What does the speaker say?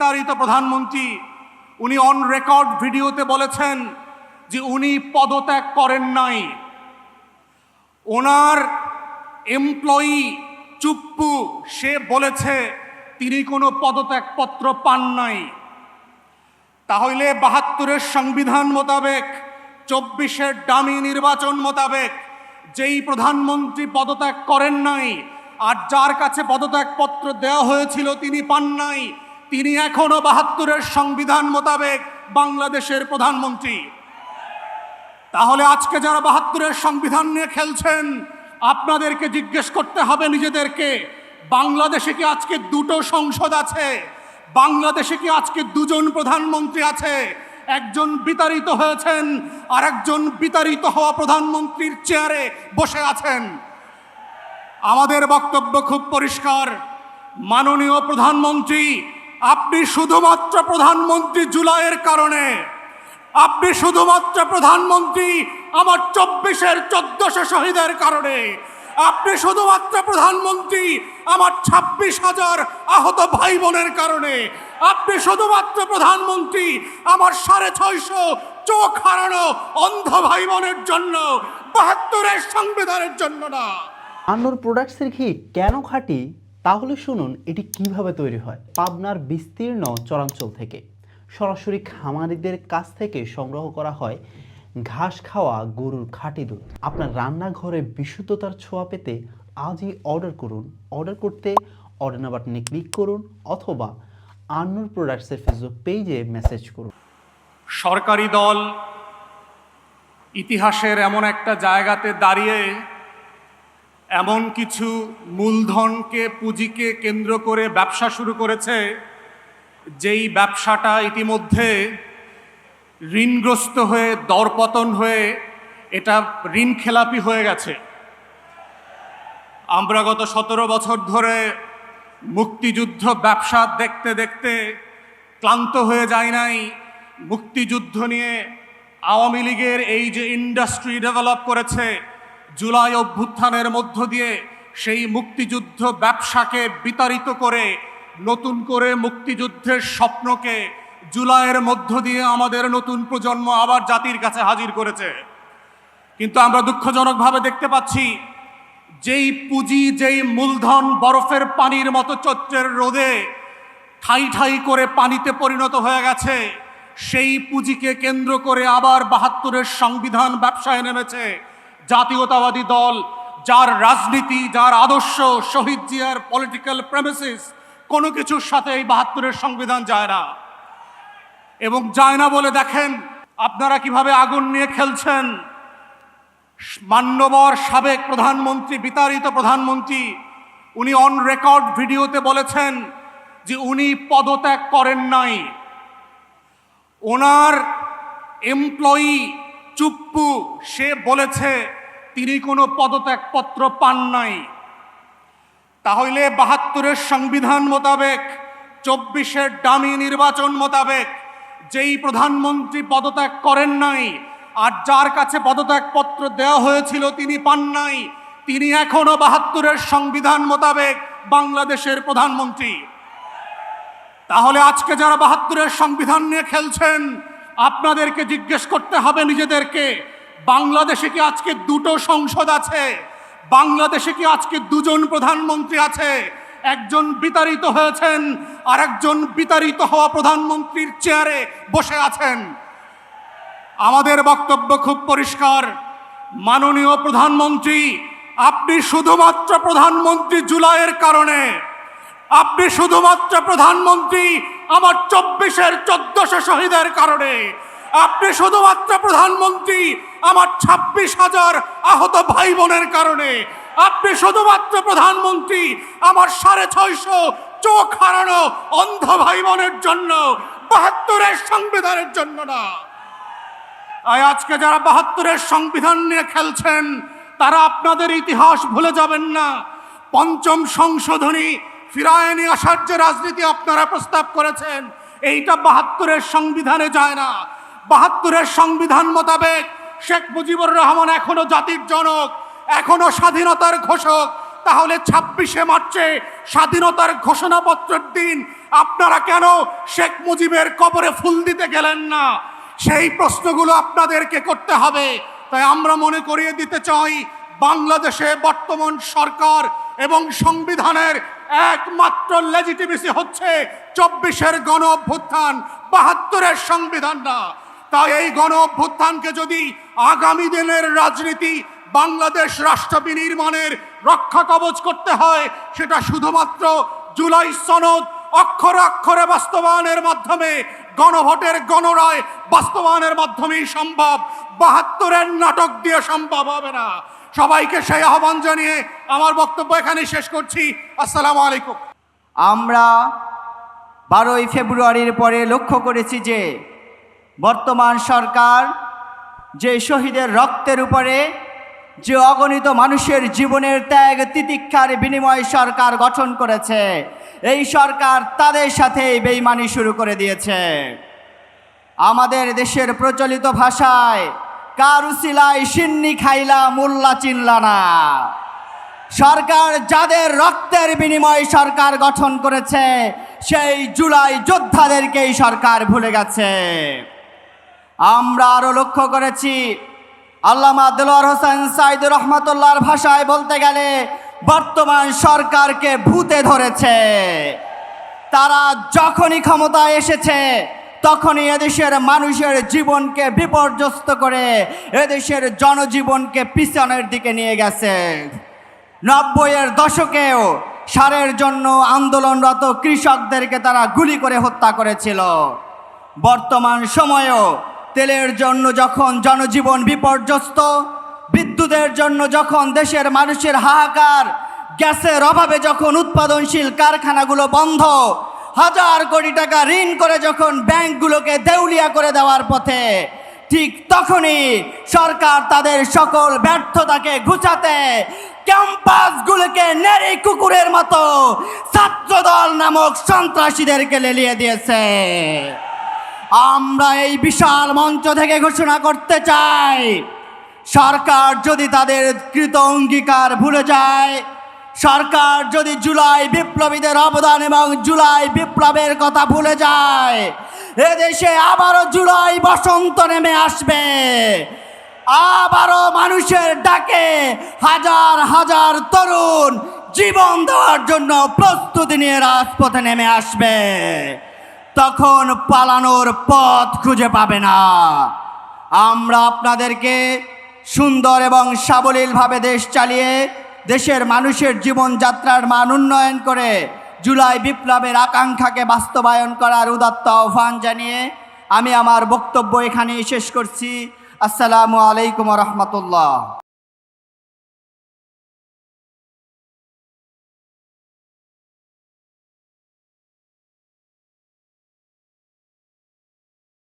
বিতাড়িত প্রধানমন্ত্রী উনি অন রেকর্ড ভিডিওতে বলেছেন যে উনি পদত্যাগ করেন নাই। ওনার এমপ্লয়ি চুপ্পু সে বলেছে তিনি কোনো পদত্যাগপত্র পান নাই। তাহলে ৭২-এর সংবিধান মোতাবেক, ২৪-এর ডামি নির্বাচন মোতাবেক যেই প্রধানমন্ত্রী পদত্যাগ করেন নাই আর যার কাছে পদত্যাগপত্র দেওয়া হয়েছিল তিনি পান নাই, তিনি এখনো ৭২-এর সংবিধান মোতাবেক বাংলাদেশের প্রধানমন্ত্রী। তাহলে আজকে যারা ৭২-এর সংবিধান নিয়ে খেলছেন, আপনাদেরকে জিজ্ঞেস করতে হবে নিজেদেরকে, বাংলাদেশে কি আজকে দুটো সংসদ আছে? বাংলাদেশে কি আজকে দুজন প্রধানমন্ত্রী আছে? একজন বিতাড়িত হয়েছেন আর একজন বিতাড়িত হওয়া প্রধানমন্ত্রীর চেয়ারে বসে আছেন। আমাদের বক্তব্য খুব পরিষ্কার, মাননীয় প্রধানমন্ত্রী, আপনি শুধুমাত্র প্রধানমন্ত্রী জুলাইয়ের কারণে, আপনি শুধুমাত্র প্রধানমন্ত্রী আমার ২৪-এর ১৪০০ শহীদের কারণে, আপনি শুধুমাত্র প্রধানমন্ত্রী আমার ২৬,০০০ আহত ভাই বোনের কারণে, আপনি শুধুমাত্র প্রধানমন্ত্রী আমার ৬৫০ চোখ হারানো অন্ধ ভাই বোনের জন্য, ৭২-এর সংবিধানের জন্য না। আন্নুর প্রোডাক্টসের ঘি কেন খাঁটি? তাহলে শুনুন এটি কিভাবে তৈরি হয়। পাবনার বিস্তীর্ণ চরাঞ্চল থেকে সরাসরি খামারিদের কাছ থেকে সংগ্রহ করা হয় ঘাস খাওয়া গরুর খাঁটি দুধ। আপনার রান্নাঘরে বিশুদ্ধতার ছোঁয়া পেতে আজই অর্ডার করুন। অর্ডার করতে অর্ডার নাও বাটনে ক্লিক করুন অথবা আন্নুর প্রোডাক্টসের ফেসবুক পেজে মেসেজ করুন। সরকারি দল ইতিহাসের এমন একটা জায়গাতে দাঁড়িয়ে এমন কিছু মূলধনকে, পুঁজিকে কেন্দ্র করে ব্যবসা শুরু করেছে, যেই ব্যবসাটা ইতিমধ্যে ঋণগ্রস্ত হয়ে, দরপতন হয়ে, এটা ঋণ খেলাপি হয়ে গেছে। আমরা গত ১৭ বছর ধরে মুক্তিযুদ্ধ ব্যবসা দেখতে দেখতে ক্লান্ত হয়ে যায় নাই। মুক্তিযুদ্ধ নিয়ে আওয়ামী লীগের এই যে ইন্ডাস্ট্রি ডেভেলপ করেছে, জুলাই অভ্যুত্থানের মধ্য দিয়ে সেই মুক্তিযুদ্ধ ব্যবসাকে বিতাড়িত করে নতুন করে মুক্তিযুদ্ধের স্বপ্নকে জুলাইয়ের মধ্য দিয়ে আমাদের নতুন প্রজন্ম আবার জাতির কাছে হাজির করেছে। কিন্তু আমরা দুঃখজনকভাবে দেখতে পাচ্ছি, যেই পুঁজি, যেই মূলধন বরফের পানির মতো চৈত্রের রোদে ঠাই ঠাই করে পানিতে পরিণত হয়ে গেছে, সেই পুঁজিকে কেন্দ্র করে আবার ৭২-এর সংবিধান ব্যবসায় নেমেছে জাতীয়তাবাদী দল, যার রাজনীতি, যার আদর্শ, শহীদ জিয়ার পলিটিক্যাল প্রেমিসিস কোনো কিছুর সাথে এই ৭২-এর সংবিধান যায় না। এবং যায় না বলে দেখেন আপনারা কিভাবে আগুন নিয়ে খেলছেন। মান্যবর সাবেক প্রধানমন্ত্রী, বিতাড়িত প্রধানমন্ত্রী, উনি অন রেকর্ড ভিডিওতে বলেছেন যে উনি পদত্যাগ করেন নাই। ওনার এমপ্লয়ি চুপ্পু সে বলেছে তিনি কোনো পদত্যাগপত্র পান নাই। তাহলে ৭২-এর সংবিধান মোতাবেক, ২৪-এর ডামি নির্বাচন মোতাবেক যেই প্রধানমন্ত্রী পদত্যাগ করেন নাই আর যার কাছে পদত্যাগপত্র দেওয়া হয়েছিল তিনি পান নাই, তিনি এখনো ৭২-এর সংবিধান মোতাবেক বাংলাদেশের প্রধানমন্ত্রী। তাহলে আজকে যারা ৭২-এর সংবিধান নিয়ে খেলছেন, আপনাদেরকে জিজ্ঞেস করতে হবে নিজেদেরকে, বাংলাদেশে কি আজকে দুটো সংসদ আছে? বাংলাদেশে কি আজকে দুজন প্রধানমন্ত্রী আছে? একজন বিতাড়িত হয়েছেন আর একজন বিতাড়িত হওয়া প্রধানমন্ত্রীর চেয়ারে বসে আছেন। আমাদের বক্তব্য খুব পরিষ্কার, মাননীয় প্রধানমন্ত্রী, আপনি শুধুমাত্র প্রধানমন্ত্রী জুলাইয়ের কারণে, আপনি শুধুমাত্র প্রধানমন্ত্রী আমার ২৪-এর ১৪০০ শহীদের কারণে, আপনি শুধুমাত্র প্রধানমন্ত্রী আমার ২৬,০০০ আহত ভাই বোনের কারণে, আপনি শুধুমাত্র প্রধানমন্ত্রী আমার ৬৫০ চোখ হারানো অন্ধ ভাই বোনের জন্য, ৭২-এর সংবিধানের জন্য না। আজকে যারা ৭২-এর সংবিধান নিয়ে খেলছেন, তারা আপনাদের ইতিহাস ভুলে যাবেন না। পঞ্চম সংশোধনী ফিরায় নিয়ে আসার যে রাজনীতি আপনারা প্রস্তাব করেছেন, এইটা ৭২-এর সংবিধানে যায় না। ৭২-এর সংবিধান মোতাবেক শেখ মুজিবুর রহমান এখনো জাতির জনক, এখনো স্বাধীনতার ঘোষক। তাহলে ২৬শে মার্চে স্বাধীনতার ঘোষণাপত্রের দিন আপনারা কেন শেখ মুজিবের কবরে ফুল দিতে গেলেন না? সেই প্রশ্নগুলো আপনাদেরকে করতে হবে। তাই আমরা মনে করিয়ে দিতে চাই, বাংলাদেশে বর্তমান সরকার এবং সংবিধানের একমাত্র লেজিটিমেসি হচ্ছে 24-এর গণ অভ্যুত্থান, 72-এর সংবিধান না। তাই এই গণ অভ্যুত্থানকে যদি আগামী দিনের রাজনীতি, বাংলাদেশ রাষ্ট্র বিনির্মাণের রক্ষা কবচ করতে হয়, সেটা শুধুমাত্র জুলাই সনদ অক্ষরে অক্ষরে বাস্তবায়নের মাধ্যমে, গণভোটের গণরায় বাস্তবায়নের মাধ্যমেই সম্ভব। 72-এর নাটক দিয়ে সম্ভব হবে না। সবাইকে সেই আহ্বান জানিয়ে আমার বক্তব্য এখানেই শেষ করছি। আসসালামু আলাইকুম। আমরা 12ই ফেব্রুয়ারির পরে লক্ষ্য করেছি যে বর্তমান সরকার যে শহীদের রক্তের উপরে, যে অগণিত মানুষের জীবনের ত্যাগ তিতিক্ষার বিনিময়ে সরকার গঠন করেছে, এই সরকার তাদের সাথে বেইমানি শুরু করে দিয়েছে। আমাদের দেশের প্রচলিত ভাষায় কার উসিলায় সিন্নি খাইলা মোল্লা চিনলা না। সরকার যাদের রক্তের বিনিময়ে সরকার গঠন করেছে, সেই জুলাই যোদ্ধাদেরকেই সরকার ভুলে গেছে। আমরা আরো লক্ষ্য করেছি, আল্লামা দেলোয়ার হোসেন সাইদ রহমতুল্লাহর ভাষায় বলতে গেলে বর্তমান সরকারকে ভূতে ধরেছে। তারা যখনই ক্ষমতায় এসেছে তখনই এদেশের মানুষের জীবনকে বিপর্যস্ত করে এদেশের জনজীবনকে পিছনের দিকে নিয়ে গেছে। 90-এর দশকেও সারের জন্য আন্দোলনরত কৃষকদেরকে তারা গুলি করে হত্যা করেছিল। বর্তমান সময়েও তেলের জন্য যখন জনজীবন বিপর্যস্ত, বিদ্যুতের জন্য যখন দেশের মানুষের হাহাকার, গ্যাসের অভাবে যখন উৎপাদনশীল কারখানাগুলো বন্ধ, হাজার কোটি টাকা ঋণ করে যখন ব্যাংকগুলোকে দেউলিয়া করে দেওয়ার পথে, ঠিক তখনই সরকার তাদের সকল ব্যর্থতাকে ঘুচাতে ক্যাম্পাসগুলোকে নেড়ে কুকুরের মতো ছাত্রদল নামক সন্ত্রাসীদেরকে লেলিয়ে দিয়েছে। আমরা এই বিশাল মঞ্চ থেকে ঘোষণা করতে চাই, সরকার যদি তাদের কৃত অঙ্গীকার ভুলে যায়, সরকার যদি জুলাই বিপ্লবীদের অবদান এবং জুলাই বিপ্লবের কথা ভুলে যায়, এদেশে আবারও জুলাই বসন্ত নেমে আসবে। আবারও মানুষের ডাকে হাজার হাজার তরুণ জীবন দেওয়ার জন্য প্রস্তুতি নিয়ে রাজপথে নেমে আসবে। তখন পালানোর পথ খুঁজে পাবে না। আমরা আপনাদেরকে সুন্দর এবং সাবলীলভাবে দেশ চালিয়ে দেশের মানুষের জীবনযাত্রার মান উন্নয়ন করে জুলাই বিপ্লবের আকাঙ্ক্ষাকে বাস্তবায়ন করার উদাত্ত আহ্বান জানিয়ে আমি আমার বক্তব্য এখানেই শেষ করছি। আসসালামু আলাইকুম ওয়া রাহমাতুল্লাহ।